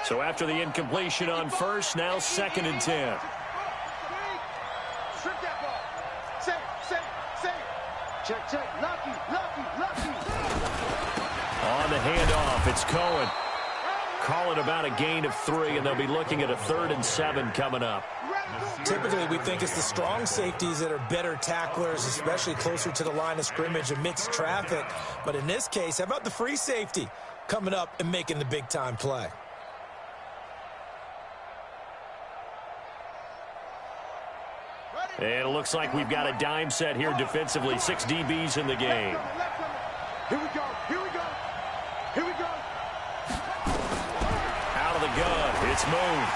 So after the incompletion on first, now 2nd and 10. Check. Lucky. On the handoff, it's Cohen. Call it about a gain of 3, and they'll be looking at a 3rd and 7 coming up. Typically, we think it's the strong safeties that are better tacklers, especially closer to the line of scrimmage amidst traffic. But in this case, how about the free safety coming up and making the big-time play? And it looks like we've got a dime set here defensively. 6 DBs in the game. Here we go. Out of the gun. It's moved.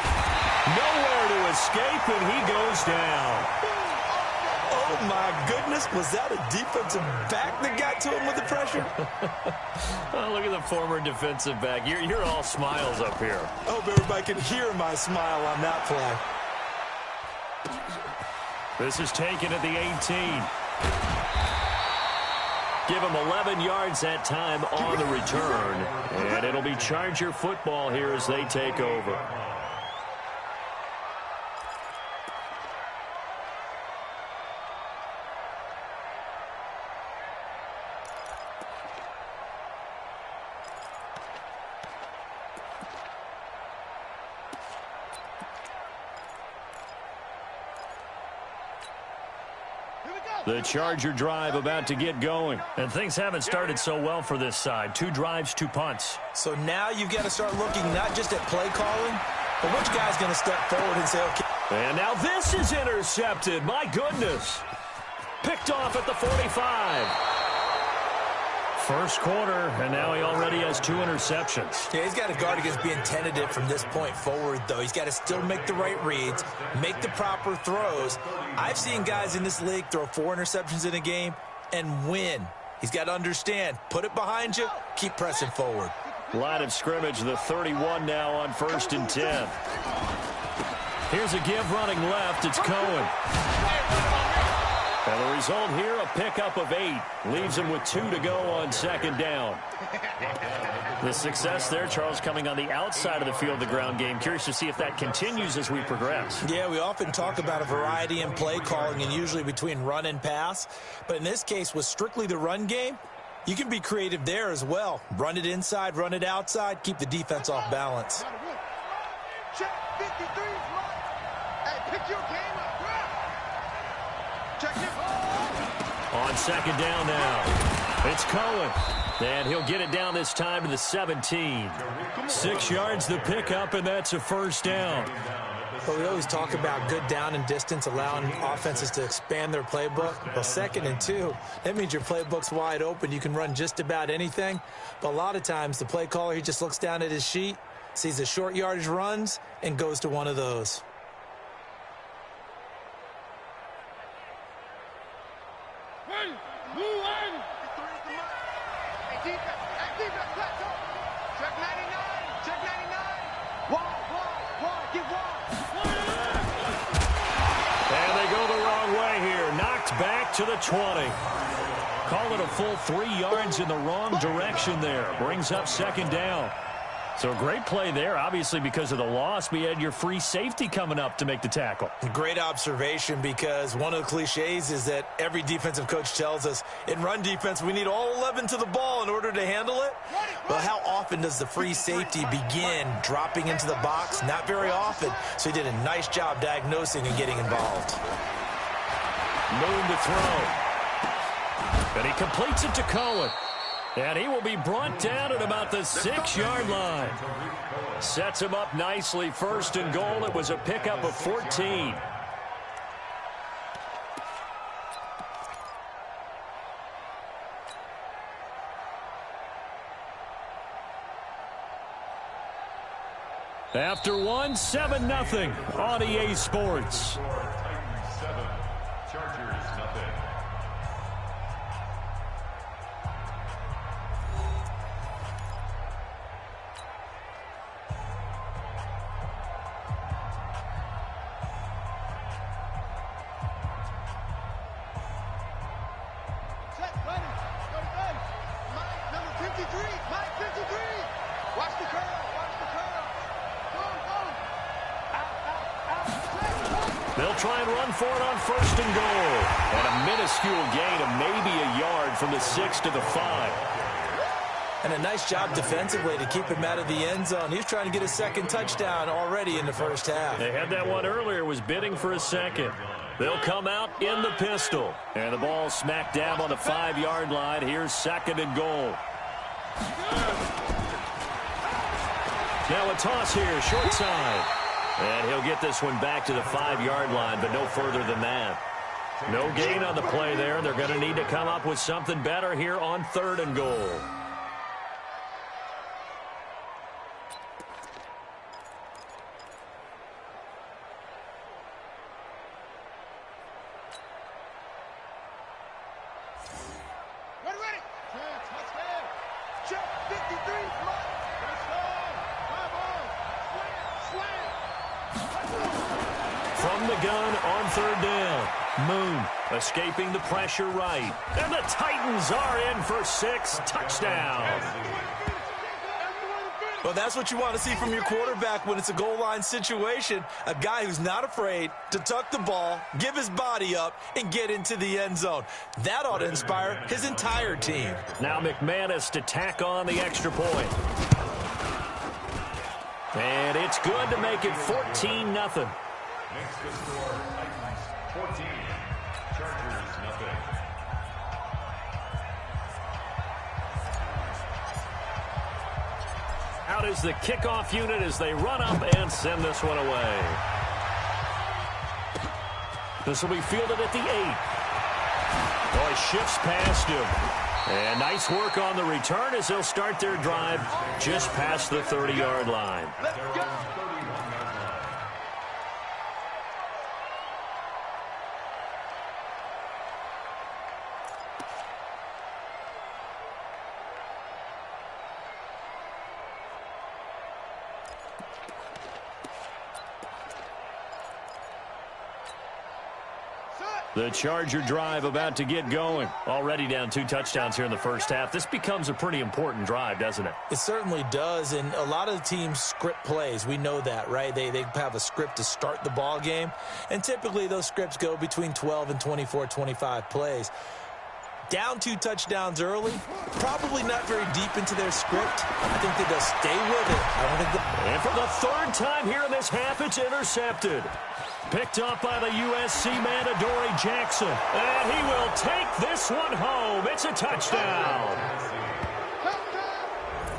Nowhere to escape, and he goes down. Oh, my goodness. Was that a defensive back that got to him with the pressure? Oh, look at the former defensive back. You're all smiles up here. I hope everybody can hear my smile on that play. This is taken at the 18. Give him 11 yards that time on the return. And it'll be Charger football here as they take over. The Charger drive about to get going. And things haven't started so well for this side. 2 drives, 2 punts. So now you've got to start looking not just at play calling, but which guy's going to step forward and say, okay. And now this is intercepted. My goodness. Picked off at the 45. First quarter, and now he already has 2 interceptions. Yeah, he's got to guard against being tentative from this point forward, though. He's got to still make the right reads, make the proper throws. I've seen guys in this league throw 4 interceptions in a game and win. He's got to understand, put it behind you, keep pressing forward. Line of scrimmage, the 31 now on 1st and 10. Here's a give running left. It's Cohen. And the result here, a pickup of 8. Leaves him with 2 to go on 2nd down. The success there, Charles, coming on the outside of the field, the ground game. Curious to see if that continues as we progress. Yeah, we often talk about a variety in play calling and usually between run and pass. But in this case, with strictly the run game, you can be creative there as well. Run it inside, run it outside, keep the defense off balance. Check 53's right. Hey, pick your game up. Check it. On 2nd down now, it's Cohen. And he'll get it down this time to the 17. 6 yards the pickup, and that's a 1st down. But we always talk about good down and distance, allowing offenses to expand their playbook. Well, 2nd and 2, that means your playbook's wide open. You can run just about anything. But a lot of times, the play caller, he just looks down at his sheet, sees the short yardage runs, and goes to one of those. Back to the 20. Call it a full 3 yards in the wrong direction there. Brings up 2nd down. So great play there. Obviously, because of the loss, we had your free safety coming up to make the tackle. Great observation, because one of the cliches is that every defensive coach tells us in run defense we need all 11 to the ball in order to handle it. Well, how often does the free safety begin dropping into the box? Not very often. So he did a nice job diagnosing and getting involved. Moon to throw. And he completes it to Cohen. And he will be brought down at about the 6-yard line. Sets him up nicely. 1st and goal. It was a pickup of 14. After 1, 7-0 on EA Sports. They'll try and run for it on 1st and goal. And a minuscule gain of maybe a yard from the 6 to the 5. And a nice job defensively to keep him out of the end zone. He's trying to get a second touchdown already in the first half. They had that one earlier, was bidding for a second. They'll come out in the pistol. And the ball smack dab on the 5-yard line. Here's 2nd and goal. Now a toss here, short side. And he'll get this one back to the 5-yard line, but no further than that. No gain on the play there. They're going to need to come up with something better here on 3rd and goal. From the gun on 3rd down. Moon escaping the pressure right. And the Titans are in for 6. Touchdown. Well, that's what you want to see from your quarterback when it's a goal line situation. A guy who's not afraid to tuck the ball, give his body up, and get into the end zone. That ought to inspire his entire team. Now McManus to tack on the extra point. And it's good to make it 14-0. Next to score, Titans 14, Chargers nothing. Out is the kickoff unit as they run up and send this one away. This will be fielded at the 8. Oh, he shifts past him. And nice work on the return as they'll start their drive just past the 30-yard line. Let's go. The Charger drive about to get going. Already down 2 touchdowns here in the first half. This becomes a pretty important drive, doesn't it? It certainly does, and a lot of the teams script plays. We know that, right? They have a script to start the ball game, and typically those scripts go between 12 and 24, 25 plays. Down 2 touchdowns early, probably not very deep into their script. I think that they'll stay with it. I don't think and for the 3rd time here in this half, it's intercepted. Picked up by the USC man, Adoree Jackson. And he will take this one home. It's a touchdown.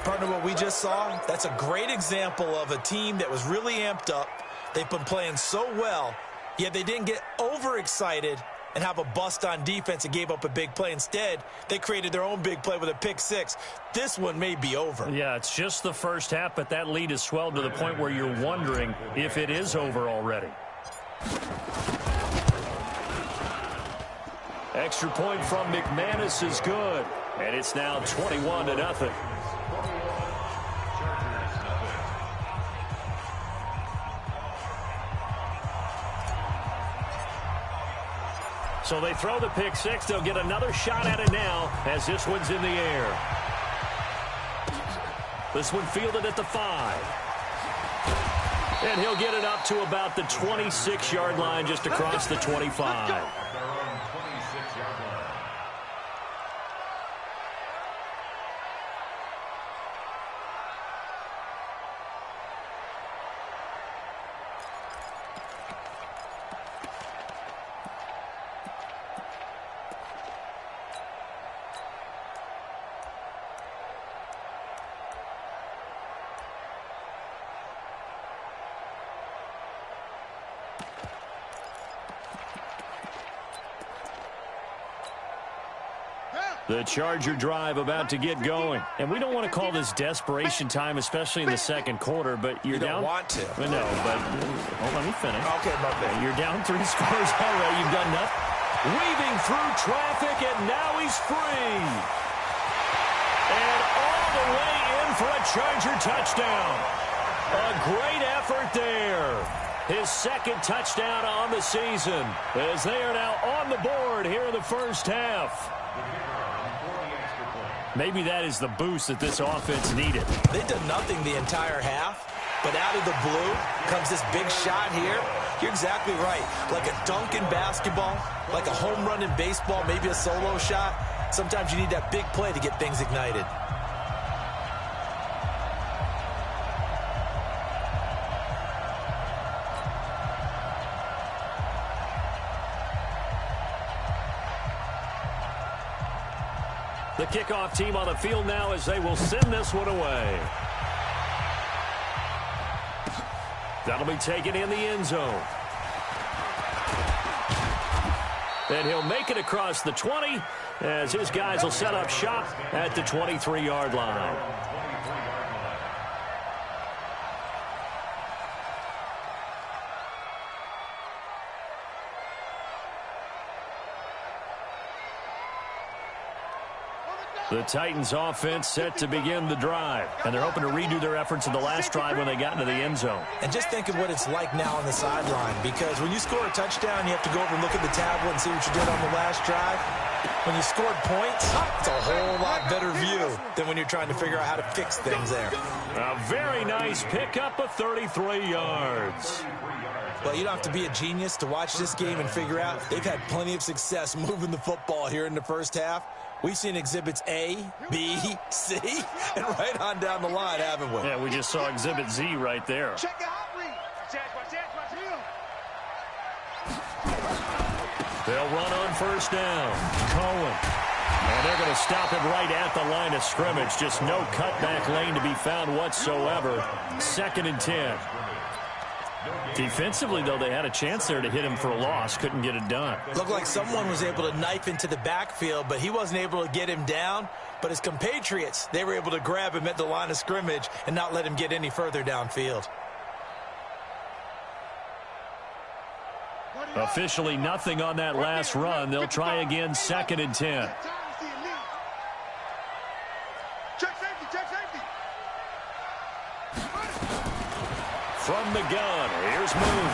Partner, what we just saw, that's a great example of a team that was really amped up. They've been playing so well, yet they didn't get overexcited and have a bust on defense and gave up a big play. Instead, they created their own big play with a pick 6. This one may be over. Yeah, it's just the first half, but that lead has swelled to the point where you're wondering if it is over already. Extra point from McManus is good. And it's now 21-0. So they throw the pick 6. They'll get another shot at it now as this one's in the air. This one fielded at the 5. And he'll get it up to about the 26-yard line just across the 25. The Charger drive about to get going. And we don't want to call this desperation time, especially in the second quarter, but you're down. You don't want to. No, but let me finish. Okay, my bad. You're down 3 scores already. You've done nothing. Weaving through traffic, and now he's free. And all the way in for a Charger touchdown. A great effort there. His 2nd touchdown on the season as they are now on the board here in the first half. Maybe that is the boost that this offense needed. They did nothing the entire half, but out of the blue comes this big shot here. You're exactly right. Like a dunk in basketball, like a home run in baseball, maybe a solo shot. Sometimes you need that big play to get things ignited. The kickoff team on the field now as they will send this one away. That'll be taken in the end zone. And he'll make it across the 20 as his guys will set up shop at the 23-yard line. The Titans offense set to begin the drive, and they're hoping to redo their efforts in the last drive when they got into the end zone. And just think of what it's like now on the sideline, because when you score a touchdown, you have to go over and look at the tablet and see what you did on the last drive. When you scored points, it's a whole lot better view than when you're trying to figure out how to fix things there. A very nice pickup of 33 yards. Well, you don't have to be a genius to watch this game and figure out they've had plenty of success moving the football here in the first half. We've seen exhibits A, B, C, and right on down the line, haven't we? Yeah, we just saw exhibit Z right there. Check the hot read. They'll run on first down. Cohen. And they're going to stop him right at the line of scrimmage. Just no cutback lane to be found whatsoever. 2nd and 10. Defensively, though, they had a chance there to hit him for a loss. Couldn't get it done. Looked like someone was able to knife into the backfield, but he wasn't able to get him down. But his compatriots, they were able to grab him at the line of scrimmage and not let him get any further downfield. Officially nothing on that last run. They'll try again 2nd and 10. Check safety, check safety. From the gun, here's Moon.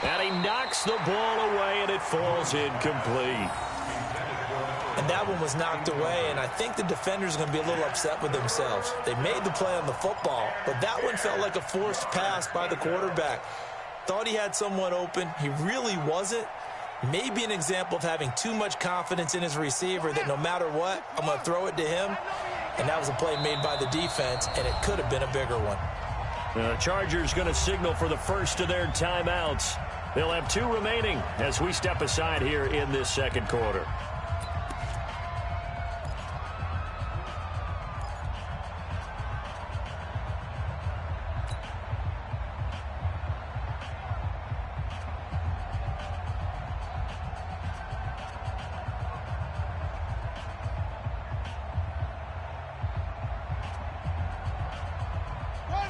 And he knocks the ball away, and it falls incomplete. And that one was knocked away, and I think the defenders are going to be a little upset with themselves. They made the play on the football, but that one felt like a forced pass by the quarterback. Thought he had someone open. He really wasn't. Maybe an example of having too much confidence in his receiver that no matter what, I'm going to throw it to him. And that was a play made by the defense, and it could have been a bigger one. The Chargers going to signal for the first of their timeouts. They'll have 2 remaining as we step aside here in this second quarter.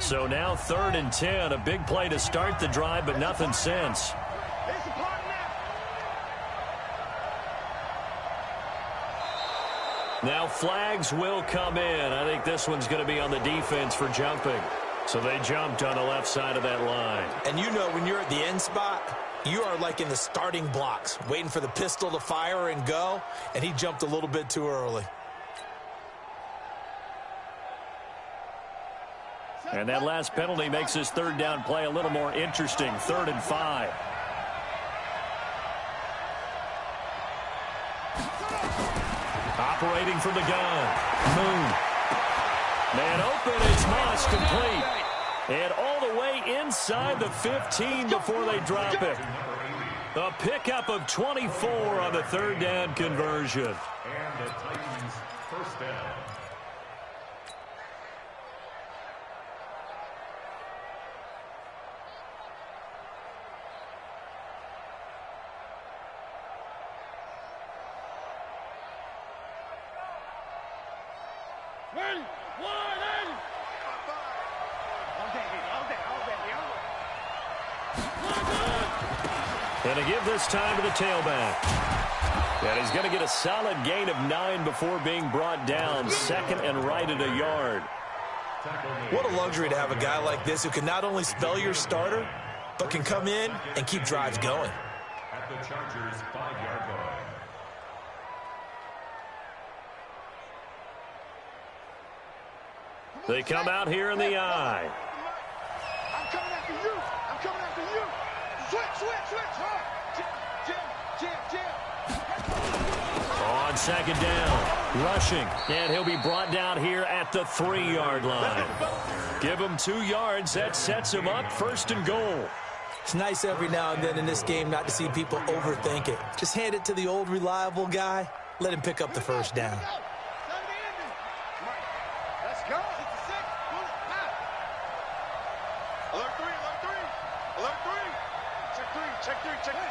So now 3rd and 10, a big play to start the drive, but nothing since. Now flags will come in. I think this one's going to be on the defense for jumping. So they jumped on the left side of that line. And you know when you're at the end spot, you are like in the starting blocks, waiting for the pistol to fire and go, and he jumped a little bit too early. And that last penalty makes his 3rd down play a little more interesting. 3rd and 5. Operating from the gun. Moon. Man open. It's Moss complete. And all the way inside the 15 before they drop it. A pickup of 24 on the 3rd down conversion. And the Titans' first down. And to give this time to the tailback. And he's going to get a solid gain of 9 before being brought down. 2nd and right at a yard. What a luxury to have a guy like this who can not only spell your starter, but can come in and keep drives going. At the Chargers' 5-yard line. They come out here in the eye. I'm coming after you. I'm coming after you. On second down, rushing, and he'll be brought down here at the 3-yard line. Give him 2 yards. That sets him up 1st and goal. It's nice every now and then in this game not to see people overthink it. Just hand it to the old reliable guy. Let him pick up the 1st down. Let's go. Alert 3, alert 3. Alert 3. Check 3, check 3, check 3.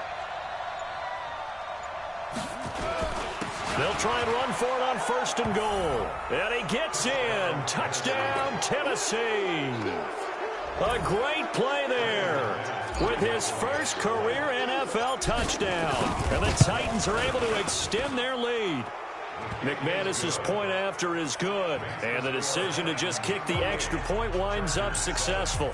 They'll try and run for it on 1st and goal. And he gets in. Touchdown, Tennessee. A great play there with his first career NFL touchdown. And the Titans are able to extend their lead. McManus's point after is good. And the decision to just kick the extra point winds up successful.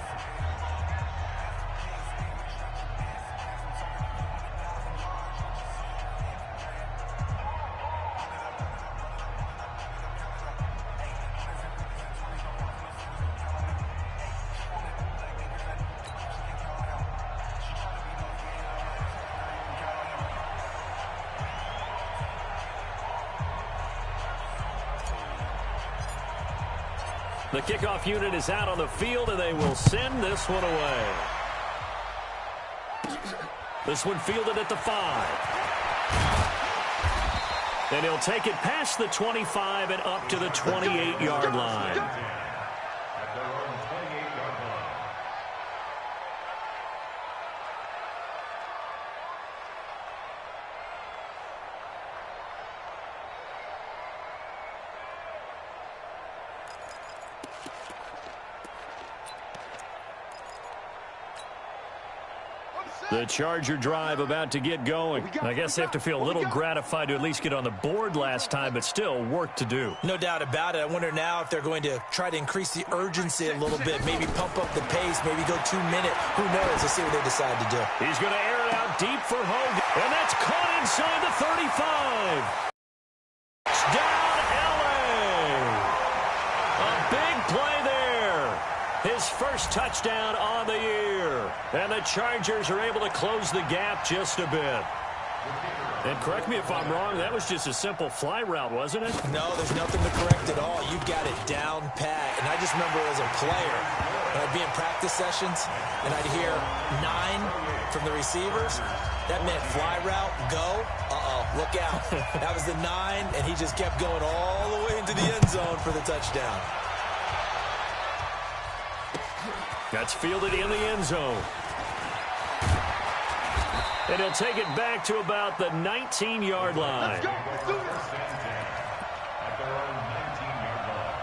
The kickoff unit is out on the field, and they will send this one away. This one fielded at the 5. And he'll take it past the 25 and up to the 28-yard line. At their own 28-yard line. The Charger drive about to get going. I guess they have to feel a little gratified to at least get on the board last time, but still work to do. No doubt about it. I wonder now if they're going to try to increase the urgency a little bit, maybe pump up the pace, maybe go 2-minute. Who knows? Let's see what they decide to do. He's going to air it out deep for Hogan, and that's caught inside the 35. Touchdown, L.A. A big play there. His first touchdown on the year. And the Chargers are able to close the gap just a bit. And correct me if I'm wrong, that was just a simple fly route, wasn't it? No, there's nothing to correct at all. You got it down pat. And I just remember as a player, when I'd be in practice sessions, and I'd hear 9 from the receivers. That meant fly route, go. Look out. That was the 9, and he just kept going all the way into the end zone for the touchdown. That's fielded in the end zone. And he'll take it back to about the 19-yard line. Let's go. Let's do this. At their own 19-yard line.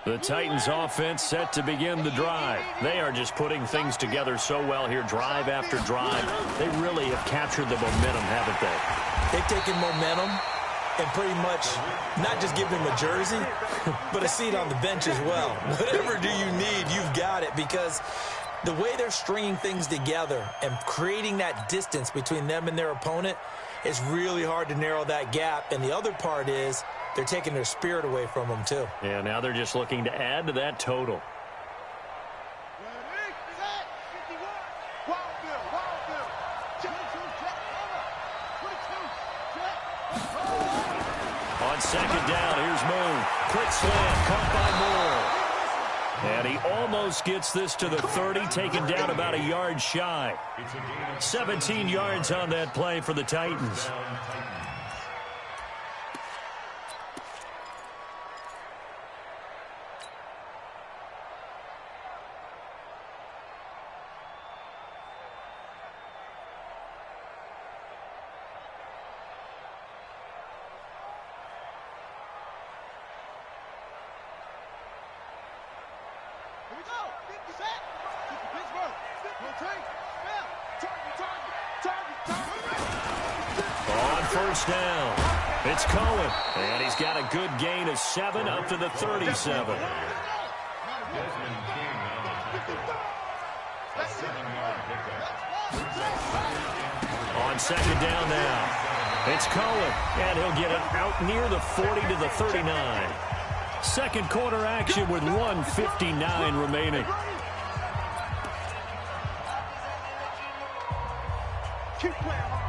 The Titans offense set to begin the drive. They are just putting things together so well here, drive after drive. They really have captured the momentum, haven't they? They've taken momentum and pretty much not just give them a jersey, but a seat on the bench as well. Whatever do you need, you've got it, because the way they're stringing things together and creating that distance between them and their opponent is really hard to narrow that gap. And the other part is they're taking their spirit away from them, too. Yeah, now they're just looking to add to that total. On second down, here's Moon. Quick slant, caught by Moore. And he almost gets this to the 30, taken down about a yard shy. 17 yards on that play for the Titans. Here we go. 50 set. Pittsburgh. Rotate. Spell. Target. first down. It's Cohen, and he's got a good gain of 7 up to the 37. On second down now, it's Cohen, and he'll get it out near the 40 to the 39. Second quarter action with 1:59 remaining. Keep playing hard.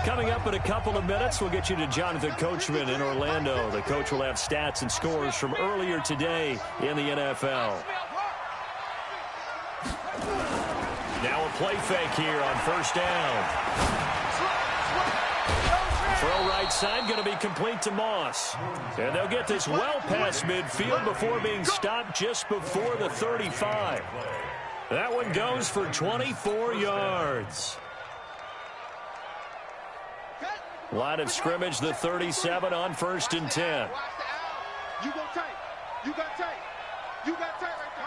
Coming up in a couple of minutes, we'll get you to Jonathan Coachman in Orlando. The coach will have stats and scores from earlier today in the NFL. Now a play fake here on first down. Throw right side, going to be complete to Moss. And they'll get this well past midfield before being stopped just before the 35. That one goes for 24 yards. Line of scrimmage, the 37 on 1st and 10. You go tight. You got tight. You got tight right there.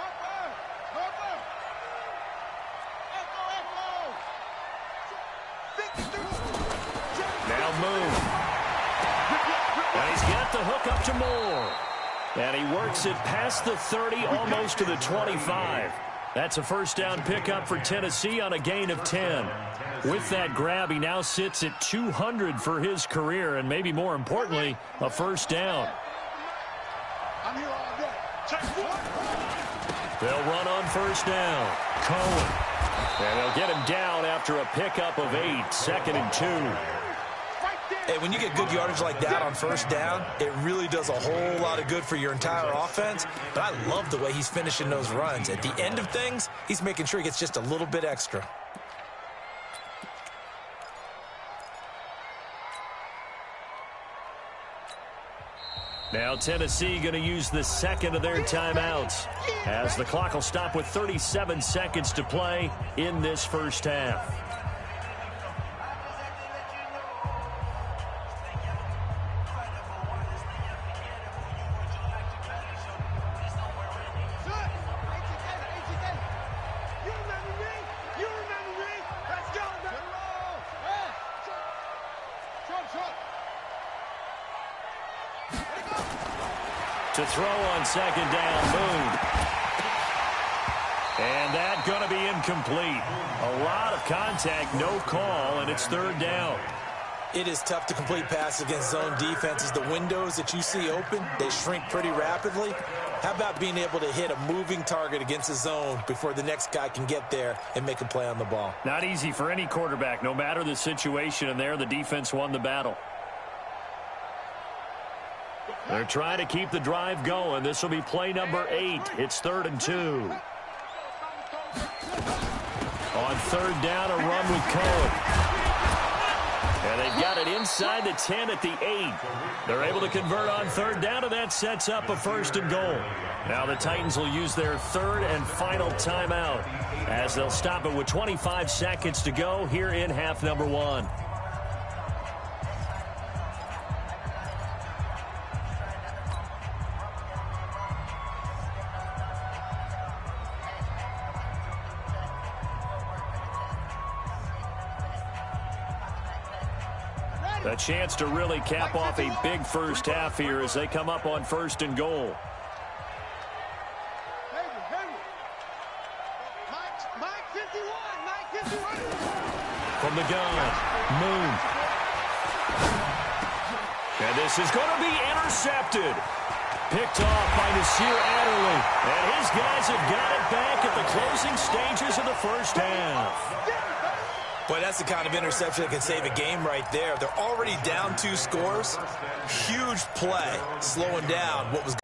Now move. And he's got the hook up to Moore. And he works it past the 30, almost to the 25. That's a first down pickup for Tennessee on a gain of 10. With that grab, he now sits at 200 for his career, and maybe more importantly, a first down. I'm here all day. They'll run on first down. Cohen. And they'll get him down after a pickup of 8, 2nd and 2. Hey, when you get good yardage like that on first down, it really does a whole lot of good for your entire offense. But I love the way he's finishing those runs. At the end of things, he's making sure he gets just a little bit extra. Now Tennessee going to use the second of their timeouts, as the clock will stop with 37 seconds to play in this first half. To throw on second down, Boone. And that going to be incomplete. A lot of contact, no call, and it's third down. It is tough to complete passes against zone defenses. The windows that you see open, they shrink pretty rapidly. How about being able to hit a moving target against a zone before the next guy can get there and make a play on the ball? Not easy for any quarterback, no matter the situation, and there the defense won the battle. They're trying to keep the drive going. This will be play number 8. It's 3rd and 2. On third down, a run with Cohen. And they've got it inside the 10 at the 8. They're able to convert on third down, and that sets up a 1st and goal. Now the Titans will use their 3rd and final timeout, as they'll stop it with 25 seconds to go here in half number 1. A chance to really cap off a big first half here as they come up on 1st and goal. From the gun, Moon. And this is going to be intercepted. Picked off by Nasir Adderley. And his guys have got it back at the closing stages of the first half. Boy, that's the kind of interception that can save a game right there. They're already down 2 scores. Huge play, slowing down what was